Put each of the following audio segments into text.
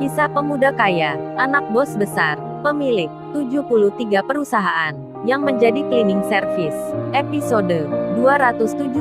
Kisah pemuda kaya, anak bos besar, pemilik 73 perusahaan, yang menjadi cleaning service. Episode 217.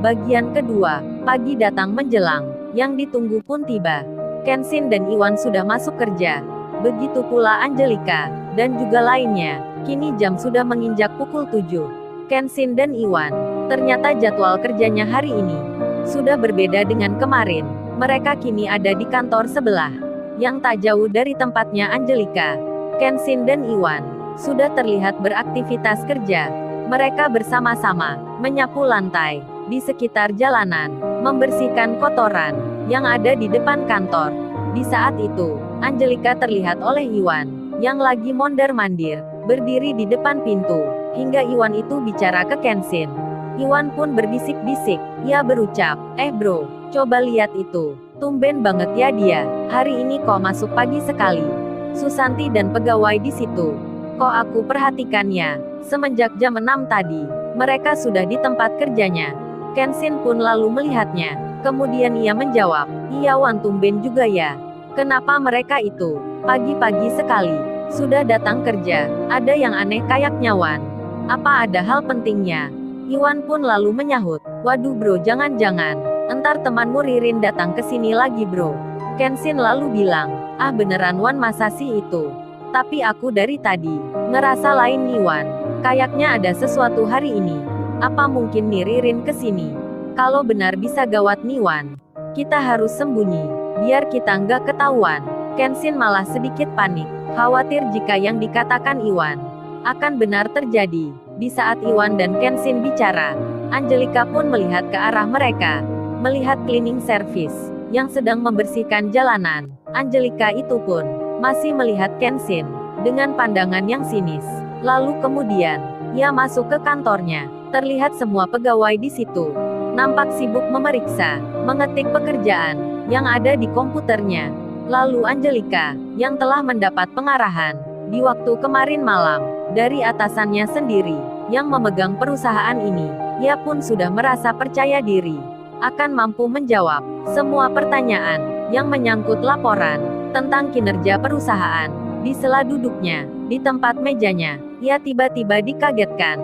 Bagian kedua, pagi datang menjelang, yang ditunggu pun tiba. Kenshin dan Iwan sudah masuk kerja. Begitu pula Angelika, dan juga lainnya. Kini jam sudah menginjak pukul 7. Kenshin dan Iwan, ternyata jadwal kerjanya hari ini sudah berbeda dengan kemarin. Mereka kini ada di kantor sebelah, yang tak jauh dari tempatnya Angelika. Kenshin dan Iwan sudah terlihat beraktivitas kerja. Mereka bersama-sama menyapu lantai di sekitar jalanan, membersihkan kotoran yang ada di depan kantor. Di saat itu, Angelika terlihat oleh Iwan yang lagi mondar-mandir berdiri di depan pintu, hingga Iwan itu bicara ke Kenshin. Iwan pun berbisik-bisik. Ia berucap, bro, coba lihat itu. Tumben banget ya dia. Hari ini kok masuk pagi sekali. Susanti dan pegawai di situ. Kok aku perhatikannya, semenjak jam 6 tadi, mereka sudah di tempat kerjanya. Kenshin pun lalu melihatnya. Kemudian ia menjawab, iya Wan, tumben juga ya. Kenapa mereka itu pagi-pagi sekali sudah datang kerja? Ada yang aneh kayaknya Wan. Apa ada hal pentingnya? Iwan pun lalu menyahut, waduh bro, jangan-jangan entar temanmu Ririn datang ke sini lagi bro. Kenshin lalu bilang, beneran Wan, masa sih itu? Tapi aku dari tadi ngerasa lain nih Wan. Kayaknya ada sesuatu hari ini. Apa mungkin nih Ririn kesini? Kalau benar bisa gawat nih Wan. Kita harus sembunyi, biar kita nggak ketahuan. Kenshin malah sedikit panik, khawatir jika yang dikatakan Iwan akan benar terjadi. Di saat Iwan dan Kenshin bicara, Angelika pun melihat ke arah mereka. Melihat cleaning service yang sedang membersihkan jalanan, Angelika itu pun masih melihat Kenshin dengan pandangan yang sinis. Lalu kemudian, ia masuk ke kantornya. Terlihat semua pegawai di situ nampak sibuk memeriksa, mengetik pekerjaan yang ada di komputernya. Lalu Angelika, yang telah mendapat pengarahan di waktu kemarin malam dari atasannya sendiri yang memegang perusahaan ini, ia pun sudah merasa percaya diri akan mampu menjawab semua pertanyaan yang menyangkut laporan tentang kinerja perusahaan. Di sela duduknya di tempat mejanya, ia tiba-tiba dikagetkan.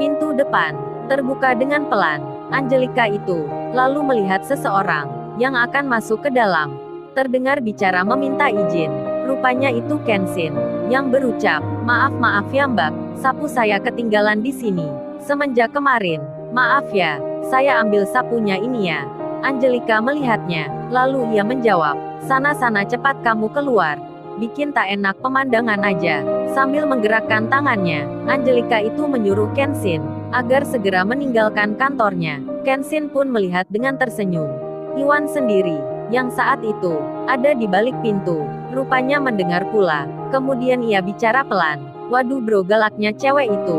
Pintu depan terbuka dengan pelan. Angelika itu lalu melihat seseorang yang akan masuk ke dalam. Terdengar bicara meminta izin. Rupanya itu Kenshin yang berucap, maaf ya Mbak, sapu saya ketinggalan di sini semenjak kemarin. Maaf ya, saya ambil sapunya ini ya. Angelika melihatnya, lalu ia menjawab, sana-sana cepat kamu keluar. Bikin tak enak pemandangan aja. Sambil menggerakkan tangannya, Angelika itu menyuruh Kenshin agar segera meninggalkan kantornya. Kenshin pun melihat dengan tersenyum. Iwan sendiri, yang saat itu ada di balik pintu, rupanya mendengar pula. Kemudian ia bicara pelan, waduh bro, galaknya cewek itu.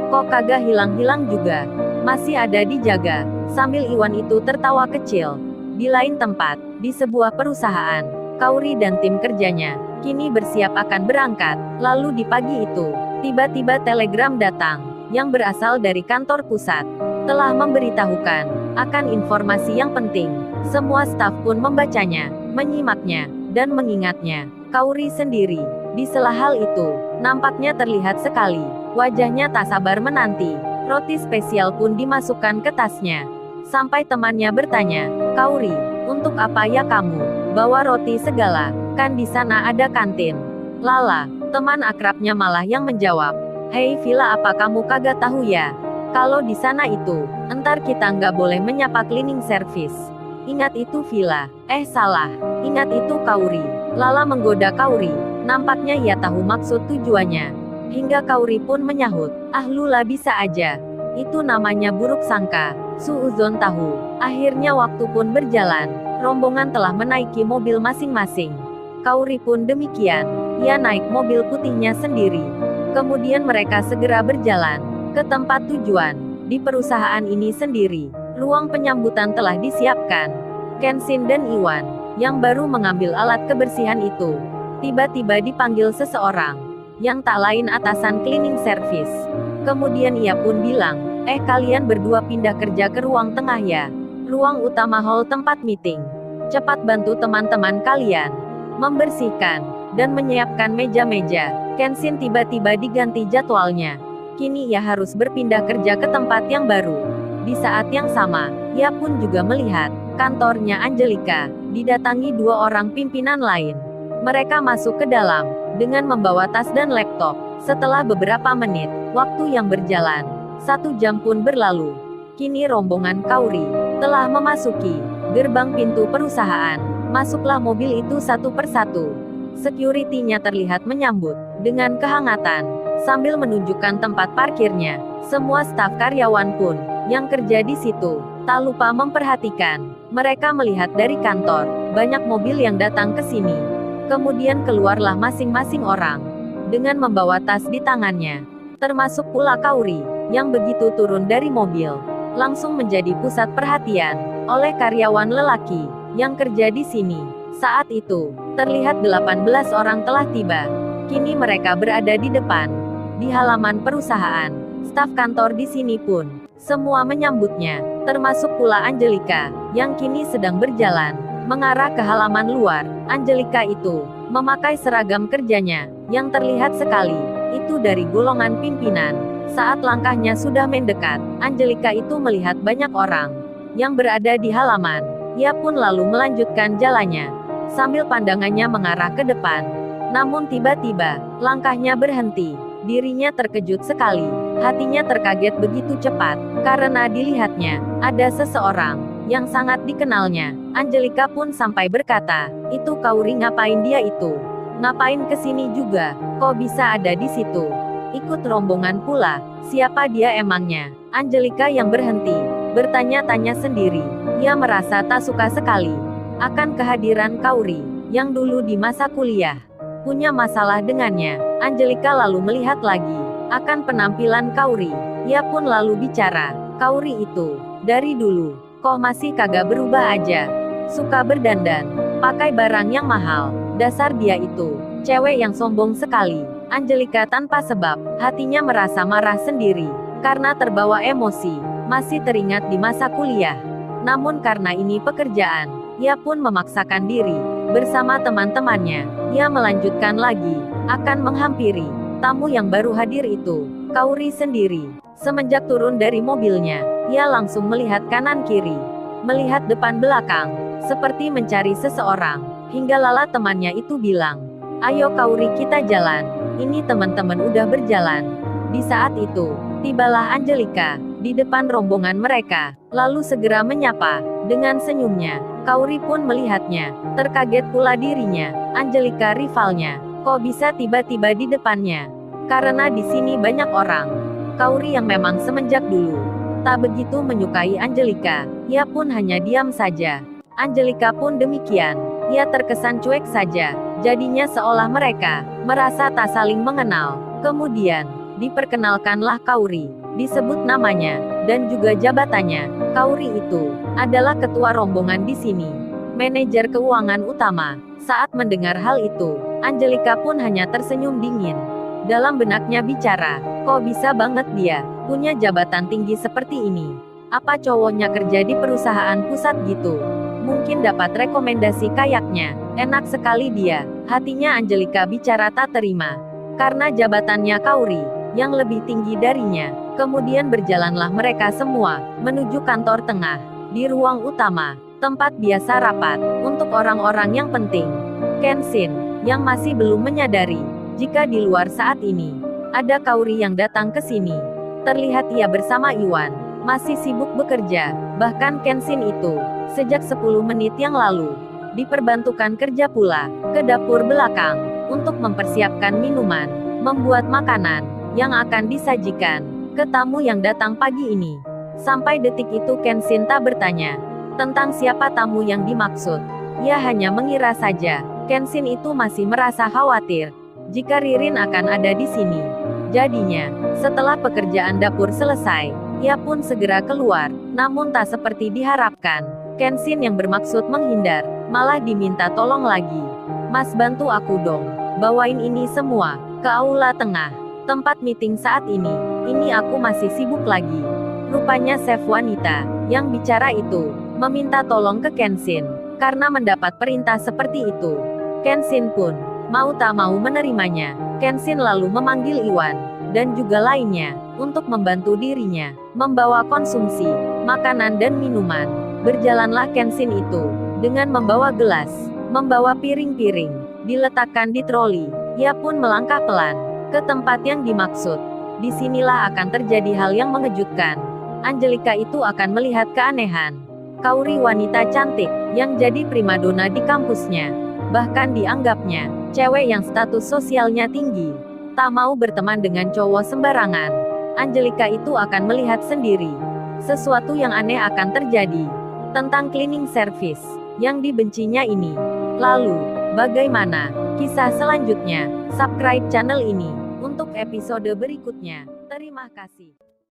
Kok kagak hilang-hilang juga? Masih ada dijaga. Sambil Iwan itu tertawa kecil. Di lain tempat, di sebuah perusahaan, Kauri dan tim kerjanya kini bersiap akan berangkat. Lalu di pagi itu, tiba-tiba telegram datang yang berasal dari kantor pusat, telah memberitahukan akan informasi yang penting. Semua staf pun membacanya, menyimaknya, dan mengingatnya. Kauri sendiri, di sela hal itu, nampaknya terlihat sekali. Wajahnya tak sabar menanti. Roti spesial pun dimasukkan ke tasnya. Sampai temannya bertanya, Kauri, untuk apa ya kamu bawa roti segala? Kan di sana ada kantin. Lala, teman akrabnya malah yang menjawab, hei Villa, apa kamu kagak tahu ya? Kalau di sana itu, entar kita nggak boleh menyapa cleaning service. Ingat itu Villa. Salah. Ingat itu Kauri. Lala menggoda Kauri. Nampaknya ia tahu maksud tujuannya. Hingga Kauri pun menyahut, Lula bisa aja. Itu namanya buruk sangka. Suuzon tahu. Akhirnya waktu pun berjalan. Rombongan telah menaiki mobil masing-masing. Kauri pun demikian. Ia naik mobil putihnya sendiri. Kemudian mereka segera berjalan ke tempat tujuan. Di perusahaan ini sendiri, ruang penyambutan telah disiapkan. Kenshin dan Iwan, yang baru mengambil alat kebersihan itu, tiba-tiba dipanggil seseorang, yang tak lain atasan cleaning service. Kemudian ia pun bilang, kalian berdua pindah kerja ke ruang tengah ya. Ruang utama hall tempat meeting. Cepat bantu teman-teman kalian. membersihkan, dan menyiapkan meja-meja. Kenshin tiba-tiba diganti jadwalnya. Kini ia harus berpindah kerja ke tempat yang baru. Di saat yang sama, ia pun juga melihat kantornya Angelika didatangi dua orang pimpinan lain. Mereka masuk ke dalam dengan membawa tas dan laptop. Setelah beberapa menit, waktu yang berjalan, 1 jam pun berlalu. Kini rombongan Kaori telah memasuki gerbang pintu perusahaan. Masuklah mobil itu satu persatu. Security-nya terlihat menyambut dengan kehangatan sambil menunjukkan tempat parkirnya. Semua staf karyawan pun yang kerja di situ tak lupa memperhatikan. Mereka melihat dari kantor banyak mobil yang datang ke sini. Kemudian keluarlah masing-masing orang dengan membawa tas di tangannya. Termasuk pula Kaori yang begitu turun dari mobil langsung menjadi pusat perhatian oleh karyawan lelaki yang kerja di sini. Saat itu, terlihat 18 orang telah tiba. Kini mereka berada di depan, di halaman perusahaan. Staf kantor di sini pun semua menyambutnya, termasuk pula Angelika, yang kini sedang berjalan mengarah ke halaman luar. Angelika itu memakai seragam kerjanya, yang terlihat sekali itu dari golongan pimpinan. Saat langkahnya sudah mendekat, Angelika itu melihat banyak orang yang berada di halaman. Ia pun lalu melanjutkan jalannya, sambil pandangannya mengarah ke depan. Namun tiba-tiba, langkahnya berhenti. Dirinya terkejut sekali. Hatinya terkaget begitu cepat, karena dilihatnya ada seseorang yang sangat dikenalnya. Angelika pun sampai berkata, "Itu Kaori, ngapain dia itu? Ngapain kesini juga? Kok bisa ada di situ? Ikut rombongan pula, siapa dia emangnya?" Angelika yang berhenti, bertanya-tanya sendiri. Ia merasa tak suka sekali akan kehadiran Kaori, yang dulu di masa kuliah punya masalah dengannya. Angelika lalu melihat lagi akan penampilan Kaori. Ia pun lalu bicara, "Kaori itu, dari dulu, kok masih kagak berubah aja? Suka berdandan, pakai barang yang mahal. Dasar dia itu, cewek yang sombong sekali." Angelika tanpa sebab, hatinya merasa marah sendiri, karena terbawa emosi, masih teringat di masa kuliah. Namun karena ini pekerjaan, ia pun memaksakan diri. Bersama teman-temannya, ia melanjutkan lagi, akan menghampiri tamu yang baru hadir itu, Kaori sendiri. Semenjak turun dari mobilnya, ia langsung melihat kanan kiri, melihat depan belakang, seperti mencari seseorang, hingga lala temannya itu bilang, "Ayo Kaori, kita jalan." Ini teman-teman udah berjalan. Di saat itu, tibalah Angelika di depan rombongan mereka, lalu segera menyapa dengan senyumnya. Kaori pun melihatnya, terkaget pula dirinya. Angelika rivalnya, kok bisa tiba-tiba di depannya? Karena di sini banyak orang. Kaori yang memang semenjak dulu tak begitu menyukai Angelika, ia pun hanya diam saja. Angelika pun demikian, ia terkesan cuek saja. Jadinya seolah mereka merasa tak saling mengenal. Kemudian, diperkenalkanlah Kaori, disebut namanya, dan juga jabatannya. Kaori itu adalah ketua rombongan di sini, manajer keuangan utama. Saat mendengar hal itu, Angelika pun hanya tersenyum dingin. Dalam benaknya bicara, kok bisa banget dia punya jabatan tinggi seperti ini? Apa cowoknya kerja di perusahaan pusat gitu? Mungkin dapat rekomendasi kayaknya. Enak sekali dia. Hatinya Angelika bicara tak terima, karena jabatannya Kaori yang lebih tinggi darinya. Kemudian berjalanlah mereka semua menuju kantor tengah, di ruang utama, tempat biasa rapat untuk orang-orang yang penting. Kenshin yang masih belum menyadari jika di luar saat ini ada Kaori yang datang ke sini. Terlihat ia bersama Iwan masih sibuk bekerja. Bahkan Kenshin itu sejak 10 menit yang lalu diperbantukan kerja pula ke dapur belakang untuk mempersiapkan minuman, membuat makanan yang akan disajikan ke tamu yang datang pagi ini. Sampai detik itu Kenshin tak bertanya tentang siapa tamu yang dimaksud. Ia hanya mengira saja Kenshin itu masih merasa khawatir jika Ririn akan ada di sini. Jadinya, setelah pekerjaan dapur selesai, ia pun segera keluar. Namun tak seperti diharapkan, Kenshin yang bermaksud menghindar malah diminta tolong lagi. "Mas, bantu aku dong, bawain ini semua ke aula tengah, tempat meeting saat ini. Ini aku masih sibuk lagi." Rupanya chef wanita yang bicara itu meminta tolong ke Kenshin karena mendapat perintah seperti itu. Kenshin pun mau tak mau menerimanya. Kenshin lalu memanggil Iwan dan juga lainnya untuk membantu dirinya membawa konsumsi makanan dan minuman. Berjalanlah Kenshin itu dengan membawa gelas, membawa piring-piring, diletakkan di troli. Ia pun melangkah pelan ke tempat yang dimaksud. Disinilah akan terjadi hal yang mengejutkan. Angelika itu akan melihat keanehan. Kauri wanita cantik yang jadi primadona di kampusnya. Bahkan dianggapnya cewek yang status sosialnya tinggi. Tak mau berteman dengan cowok sembarangan. Angelika itu akan melihat sendiri. Sesuatu yang aneh akan terjadi tentang cleaning service yang dibencinya ini. Lalu, bagaimana kisah selanjutnya? Subscribe channel ini untuk episode berikutnya. Terima kasih.